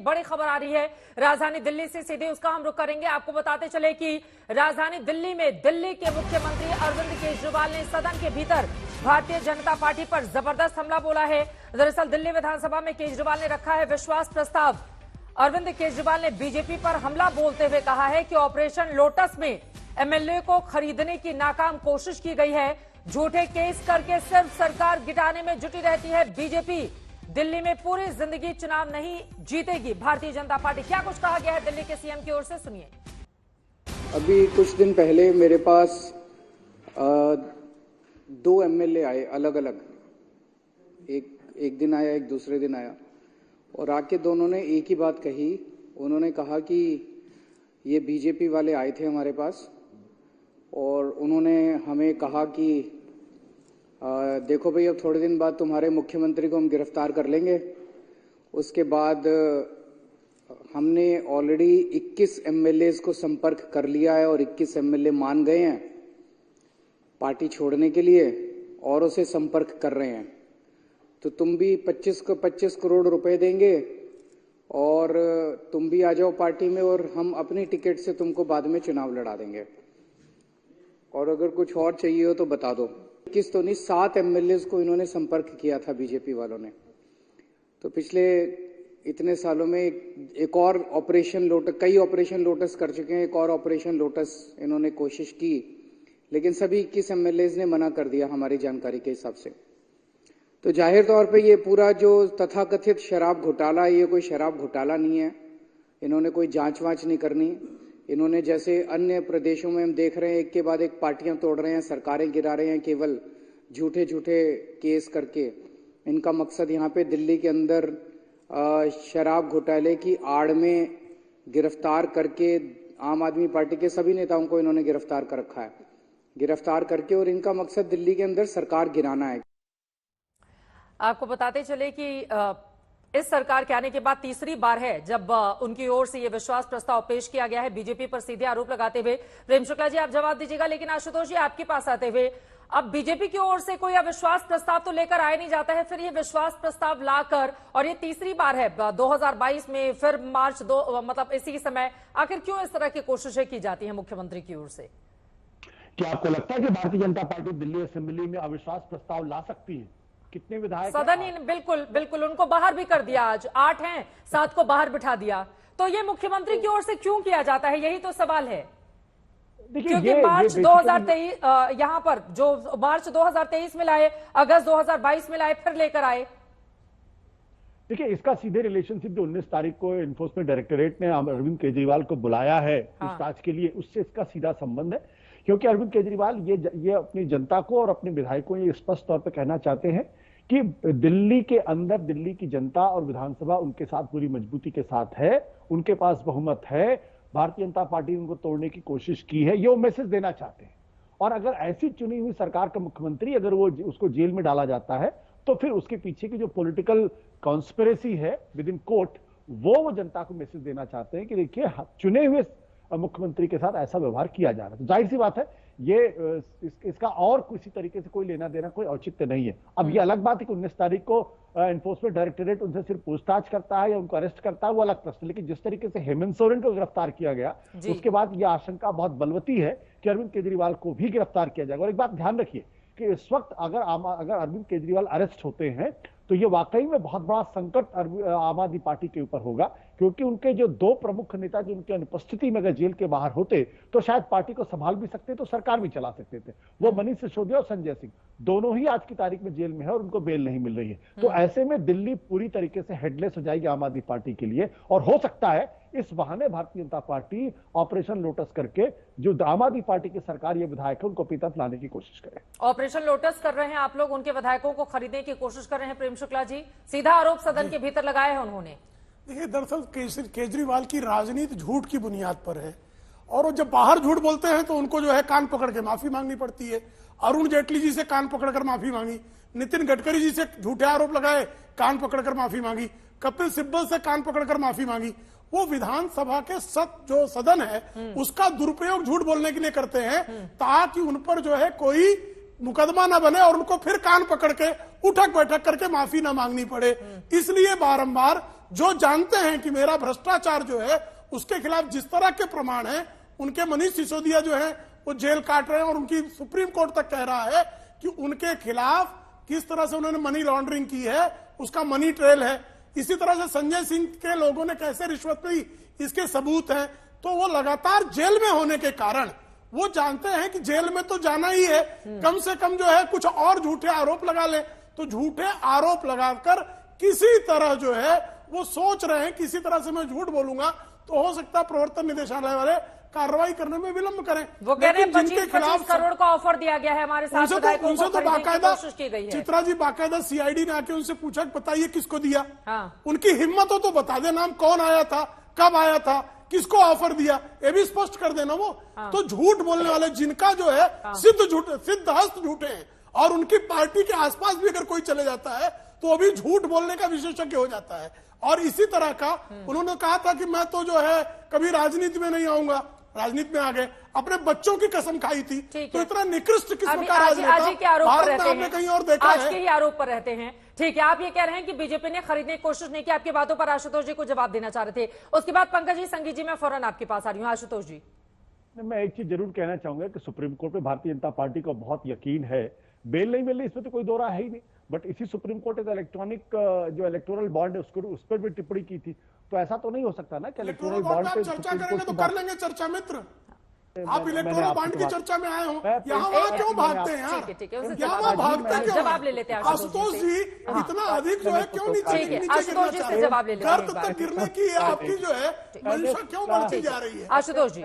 एक बड़ी खबर आ रही है राजधानी दिल्ली से, सीधे उसका हम रुख करेंगे। आपको बताते चले कि राजधानी दिल्ली में दिल्ली के मुख्यमंत्री अरविंद केजरीवाल ने सदन के भीतर भारतीय जनता पार्टी पर जबरदस्त हमला बोला है। दरअसल दिल्ली विधानसभा में केजरीवाल ने रखा है विश्वास प्रस्ताव। अरविंद केजरीवाल ने बीजेपी पर हमला बोलते हुए कहा है कि ऑपरेशन लोटस में एमएलए को खरीदने की नाकाम कोशिश की गई है। झूठे केस करके सिर्फ सरकार गिराने में जुटी रहती है बीजेपी। दिल्ली में पूरी जिंदगी चुनाव नहीं जीतेगी भारतीय जनता पार्टी। क्या कुछ कहा गया है दिल्ली के सीएम की ओर से, सुनिए। अभी कुछ दिन पहले मेरे पास 2 एमएलए आए अलग अलग, एक दिन आया, एक दूसरे दिन आया, और आके दोनों ने एक ही बात कही। उन्होंने कहा कि ये बीजेपी वाले आए थे हमारे पास और उन्होंने हमें कहा कि देखो भाई, अब थोड़े दिन बाद तुम्हारे मुख्यमंत्री को हम गिरफ्तार कर लेंगे। उसके बाद हमने ऑलरेडी 21 एमएलए को संपर्क कर लिया है और 21 एमएलए मान गए हैं पार्टी छोड़ने के लिए और उसे संपर्क कर रहे हैं। तो तुम भी 25 करोड़ रुपए देंगे और तुम भी आ जाओ पार्टी में और हम अपनी टिकट से तुमको बाद में चुनाव लड़ा देंगे, और अगर कुछ और चाहिए हो तो बता दो। 21 तो नहीं, 7 एमएलए को इन्होंने संपर्क किया था बीजेपी वालों ने। तो पिछले इतने सालों में एक और ऑपरेशन लोटस, कई ऑपरेशन लोटस कर चुके हैं, एक और ऑपरेशन लोटस इन्होंने कोशिश की, लेकिन सभी 21 एमएलए ने मना कर दिया हमारी जानकारी के हिसाब से। तो जाहिर तौर पे ये पूरा जो तथाकथित शराब घोटाला, ये कोई शराब घोटाला नहीं है। इन्होंने कोई जांच वांच नहीं करनी। इन्होंने जैसे अन्य प्रदेशों में हम देख रहे हैं, एक के बाद एक पार्टियां तोड़ रहे हैं, सरकारें गिरा रहे हैं केवल झूठे केस करके। इनका मकसद यहाँ पे दिल्ली के अंदर शराब घोटाले की आड़ में गिरफ्तार करके आम आदमी पार्टी के सभी नेताओं को इन्होंने गिरफ्तार कर रखा है, गिरफ्तार करके, और इनका मकसद दिल्ली के अंदर सरकार गिराना है। आपको बताते चले कि इस सरकार के आने के बाद तीसरी बार है जब उनकी ओर से यह विश्वास प्रस्ताव पेश किया गया है बीजेपी पर सीधे आरोप लगाते हुए। प्रेम शुक्ला जी, आप जवाब दीजिएगा, लेकिन आशुतोष जी आपके पास आते हुए, अब बीजेपी की ओर से कोई अविश्वास प्रस्ताव तो लेकर आया नहीं जाता है, फिर ये विश्वास प्रस्ताव लाकर, और ये तीसरी बार है 2022 में, फिर मार्च मतलब इसी समय, आखिर क्यों इस तरह की कोशिशें की जाती है मुख्यमंत्री की ओर से? क्या आपको लगता है कि भारतीय जनता पार्टी दिल्ली असेंबली में अविश्वास प्रस्ताव ला सकती है? कितने विधायक सदन ही बिल्कुल उनको बाहर भी कर दिया। आज 8 हैं, 7 को बाहर बिठा दिया। तो ये मुख्यमंत्री की ओर से क्यों किया जाता है, यही तो सवाल है। क्योंकि मार्च 2023 यहां पर जो मार्च 2023 में लाए, अगस्त 2022 में लाए, फिर लेकर आए। देखिए, इसका सीधे रिलेशनशिप जो 19 तारीख को एनफोर्समेंट डायरेक्टरेट ने अरविंद केजरीवाल को बुलाया है पूछताछ के लिए, उससे इसका सीधा संबंध है। क्योंकि अरविंद केजरीवाल ये अपनी जनता को और अपने विधायकों को ये स्पष्ट तौर पर कहना चाहते हैं कि दिल्ली के अंदर दिल्ली की जनता और विधानसभा उनके साथ पूरी मजबूती के साथ है, उनके पास बहुमत है, भारतीय जनता पार्टी ने उनको तोड़ने की कोशिश की है, ये वो मैसेज देना चाहते हैं। और अगर ऐसी चुनी हुई सरकार का मुख्यमंत्री अगर वो उसको जेल में डाला जाता है, तो फिर उसके पीछे की जो पॉलिटिकल कॉन्स्पिरेसी है विद इन कोर्ट, वो जनता को मैसेज देना चाहते हैं कि देखिए, चुने हुए मुख्यमंत्री के साथ ऐसा व्यवहार किया जा रहा है। तो जाहिर सी बात है, ये इसका और किसी तरीके से कोई लेना देना, कोई औचित्य नहीं है। अब ये अलग बात है कि 19 तारीख को एनफोर्समेंट डायरेक्टरेट उनसे सिर्फ पूछताछ करता है या उनको अरेस्ट करता है, वो अलग प्रश्न। लेकिन जिस तरीके से हेमंत सोरेन को गिरफ्तार किया गया, उसके बाद यह आशंका बहुत बलवती है कि अरविंद केजरीवाल को भी गिरफ्तार किया जाएगा। और एक बात ध्यान रखिए कि इस वक्त अगर अरविंद केजरीवाल अरेस्ट होते हैं तो ये वाकई में बहुत बड़ा संकट आम आदमी पार्टी के ऊपर होगा, क्योंकि उनके जो 2 प्रमुख नेता जो उनकी अनुपस्थिति में अगर जेल के बाहर होते तो शायद पार्टी को संभाल भी सकते, तो सरकार भी चला सकते थे। वो मनीष सिसोदिया और संजय सिंह दोनों ही आज की तारीख में जेल में है और उनको बेल नहीं मिल रही है। तो ऐसे में दिल्ली पूरी तरीके से हेडलेस हो जाएगी आम आदमी पार्टी के लिए। और हो सकता है इस बहाने Bharatiya Janata party operation lotus करके जो आम आदमी पार्टी की सरकार ये विधायक है उनको अपनी तरफ लाने की कोशिश करे। ऑपरेशन लोटस कर रहे हैं आप लोग, उनके विधायकों को खरीदने की कोशिश कर रहे हैं। प्रेम शुक्ला जी, सीधा आरोप सदन के भीतर लगाया है उन्होंने। देखिए, दरअसल केजरीवाल की राजनीति झूठ की बुनियाद पर है, और वो जब बाहर झूठ बोलते हैं तो उनको जो है कान पकड़ के माफी मांगनी पड़ती है। अरुण जेटली जी से कान पकड़कर माफी मांगी, नितिन गडकरी जी से झूठे आरोप लगाए, कान पकड़कर माफी मांगी, कपिल सिब्बल से कान पकड़कर माफी मांगी। वो विधानसभा के जो सदन है उसका दुरुपयोग झूठ बोलने के लिए करते हैं, ताकि उन पर जो है कोई मुकदमा ना बने और उनको फिर कान पकड़ के उठक बैठक करके माफी ना मांगनी पड़े। इसलिए बारंबार जो जानते हैं कि मेरा भ्रष्टाचार जो है उसके खिलाफ जिस तरह के प्रमाण है, उनके मनीष सिसोदिया जो है वो जेल काट रहे हैं और उनकी सुप्रीम कोर्ट तक कह रहा है कि उनके खिलाफ किस तरह से उन्होंने मनी लॉन्ड्रिंग की है, उसका मनी ट्रेल है। इसी तरह से संजय सिंह के लोगों ने कैसे रिश्वत ली, इसके सबूत हैं। तो वो लगातार जेल में होने के कारण वो जानते हैं कि जेल में तो जाना ही है, कम से कम जो है कुछ और झूठे आरोप लगा ले। तो झूठे आरोप लगाकर किसी तरह जो है वो सोच रहे हैं किसी तरह से मैं झूठ बोलूंगा तो हो सकता है प्रवर्तन निदेशालय वाले कार्रवाई करने में विलंब करें। वो कह रहे हैं 25 करोड़ का ऑफर दिया गया है हमारे साथ, उनसे तो बाकायदा कोशिश की गई है। चित्रा जी बाकायदा सीआईडी ने आके उनसे पूछा बताइए किसको दिया। हाँ। उनकी हिम्मत हो तो बता दे नाम, कौन आया था, कब आया था, किसको ऑफर दिया, ये भी स्पष्ट कर देना वो। हाँ। तो झूठ बोलने वाले जिनका जो है सिद्धहस्त झूठे हैं और उनकी पार्टी के आसपास भी अगर कोई चले जाता है तो वो भी झूठ बोलने का विशेषज्ञ हो जाता है। और इसी तरह का उन्होंने कहा था कि मैं तो जो है कभी राजनीति में नहीं आऊंगा, राजनीति में आ गए, अपने बच्चों की कसम खाई थी। तो इतना निकृष्ट किस्म का राजनेता भारत में आपने कहीं और देखा है? आज के ही आरोप पर रहते हैं। ठीक है, आप ये कह रहे हैं कि बीजेपी ने खरीदने की कोशिश नहीं की। आपकी बातों पर आशुतोष जी को जवाब देना चाह रहे थे। उसके बाद पंकज जी, संगीत जी, मैं फौरन आपके पास आ रही हूँ। आशुतोष जी, मैं एक चीज जरूर कहना चाहूंगा कि सुप्रीम कोर्ट में भारतीय जनता पार्टी को बहुत यकीन है, बेल नहीं मिल रही इसमें तो कोई दो राह है ही नहीं। बट इसी सुप्रीम कोर्ट ने इलेक्ट्रॉनिक जो इलेक्टोरल बॉन्ड है उस पर भी टिप्पणी की थी। तो ऐसा तो नहीं हो सकता ना कि इलेक्टोरल बॉन्ड पे चर्चा करेंगे तो कर लेंगे चर्चा मित्र। आप इलेक्टोरल बॉन्ड की चर्चा में आए हो, यहाँ वहां क्यों भागते हैं यार? यहाँ वहां भागते क्यों? जवाब ले लेते हैं आशुतोष जी, इतना अधिक जो है क्यों नीचे गिरना चाहते हैं? गर्त तक गिरने की आपकी जो है मंशा क्यों बढ़ती जा रही है? आशुतोष जी,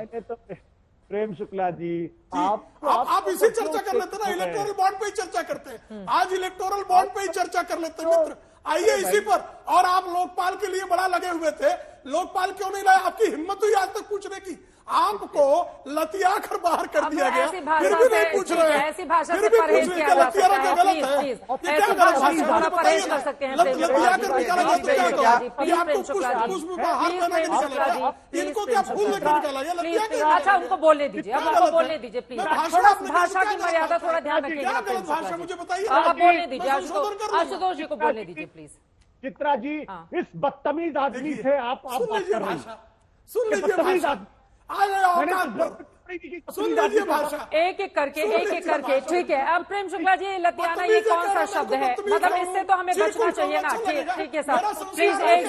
प्रेम शुक्ला जी, आप इसी चर्चा कर लेते ना, इलेक्टोरल बॉन्ड पे ही चर्चा करते हैं। आज इलेक्टोरल बॉन्ड पे ही चर्चा कर लेते हैं मित्र, आइए इसी पर। और आप लोकपाल के लिए बड़ा लगे हुए थे, लोकपाल क्यों नहीं लाए? आपकी हिम्मत हुई आज तक पूछने की? आपको लतिया कर बाहर कर दिया गया, फिर भी नहीं पूछ रहे हैं। ऐसी भाषा फिर से भी परहेज पूछ किया रहे जा हैं, लतिया सकता है। गलत प्लीज, है। प्लीज, ये ऐसी क्या भाषा गलत से थोड़ा परहेज कर सकते हैं। लतिया कर निकाला जाए तो क्या कहो? ये आपको प्रेम शुक्ला जी, पुष्प में हाथ पहना के निकाला गया, इनको क्या फूल लेकर निकाला गया? लतिया प्लीज, अच्छा उनको बोलने दीजिए, अब उनको बोलने दीजिए प्लीज। थोड़ा भाषा की मर्यादा थोड़ा ध्यान रखिएगा। गलत भाषा मुझे बताइए, आप बोलने दीजिए, आशुतोष जी को बोलने दीजिए प्लीज। चित्रा जी, इस बदतमीज आदमी से आप सुन बात लीजिए कर रहे हैं। भाषा, सुन लीजिए भाषा, आ गए औकात पर, सुन लीजिए भाषा। एक एक करके ठीक है। अब प्रेम शुक्ला जी, लतियाना ये कौन सा शब्द है? मतलब इससे तो हमें बचना चाहिए ना। ठीक है सर, प्लीज एक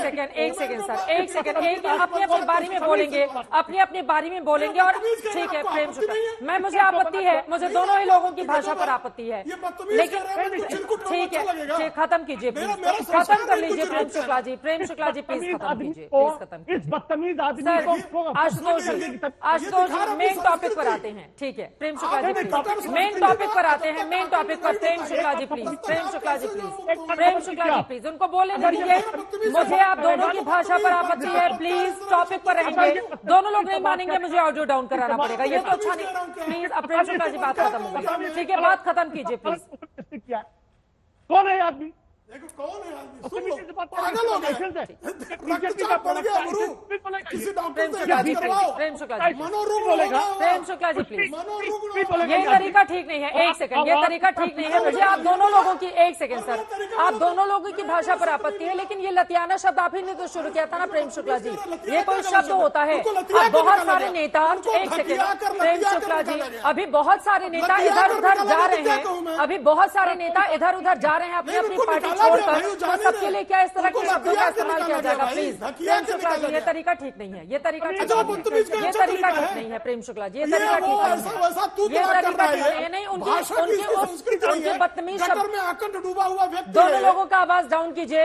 सेकंड सर, एक सेकंड अपनी अपनी बारी में बोलेंगे, अपनी बारी में बोलेंगे। और ठीक है प्रेम शुक्ला, मुझे आपत्ति है, मुझे दोनों ही लोगों की भाषा पर आपत्ति है, लेकिन ठीक है, खत्म कीजिए प्लीज, खत्म कर लीजिए प्रेम शुक्ला जी, प्लीज खत्म कीजिए, प्लीज खत्म कीजिए। इस बदतमीज आदमी को आशुतोष जी मेन टॉपिक पर आते हैं। ठीक है Prem Shukla ji, please main topic पर आते हैं। मेन टॉपिक पर प्रेम शुक्ला जी प्लीज, प्रेम शुक्ला जी प्लीज उनको बोले दीजिए। मुझे आप दोनों की भाषा पर आपत्ति है, प्लीज टॉपिक पर रहेंगे। दोनों लोग नहीं मानेंगे, मुझे ऑडियो डाउन कराना पड़ेगा, ये तो अच्छा नहीं। प्लीज अब प्रेम शुक्ला जी बात खत्म हो गई, ठीक है, बात खत्म कीजिए प्लीज। कौन है आदमी? देखो कौन है आदमी, सुन लो, पागल हो गए, रक्तचाप बढ़ गया गुरु, किसी डॉक्टर से इलाज करवाओ। प्रेम शुक्ला जी, मनोरुग्ण होगा। प्रेम शुक्ला जी प्लीज, मनोरुग्ण ये तरीका ठीक नहीं है। एक सेकंड, ये तरीका ठीक नहीं है। मुझे आप दोनों लोगों की, एक सेकंड सर, आप दोनों लोगों की भाषा पर आपत्ति है, लेकिन ये लतियाना शब्द आप ही ने तो शुरू किया था ना प्रेम शुक्ला जी, ये कोई शब्द होता है? अब बहुत सारे नेता, एक सेकंड प्रेम शुक्ला जी, अभी बहुत सारे नेता इधर उधर जा रहे हैं, अभी बहुत सारे नेता इधर उधर जा रहे हैं अपनी अपनी पार्टी छोड़कर, तो सबके लिए क्या इस तरह के शब्दों का इस्तेमाल किया जाएगा? प्लीज प्रेम शुक्ला जी, ये तरीका ठीक नहीं है, ये तरीका ठीक नहीं है प्रेम शुक्ला जी, ये तरीका ठीक नहीं है। नहीं, उनके बदतमीज शब्द, में आकर डूबा हुआ व्यक्ति, दोनों लोगों का आवाज डाउन कीजिए।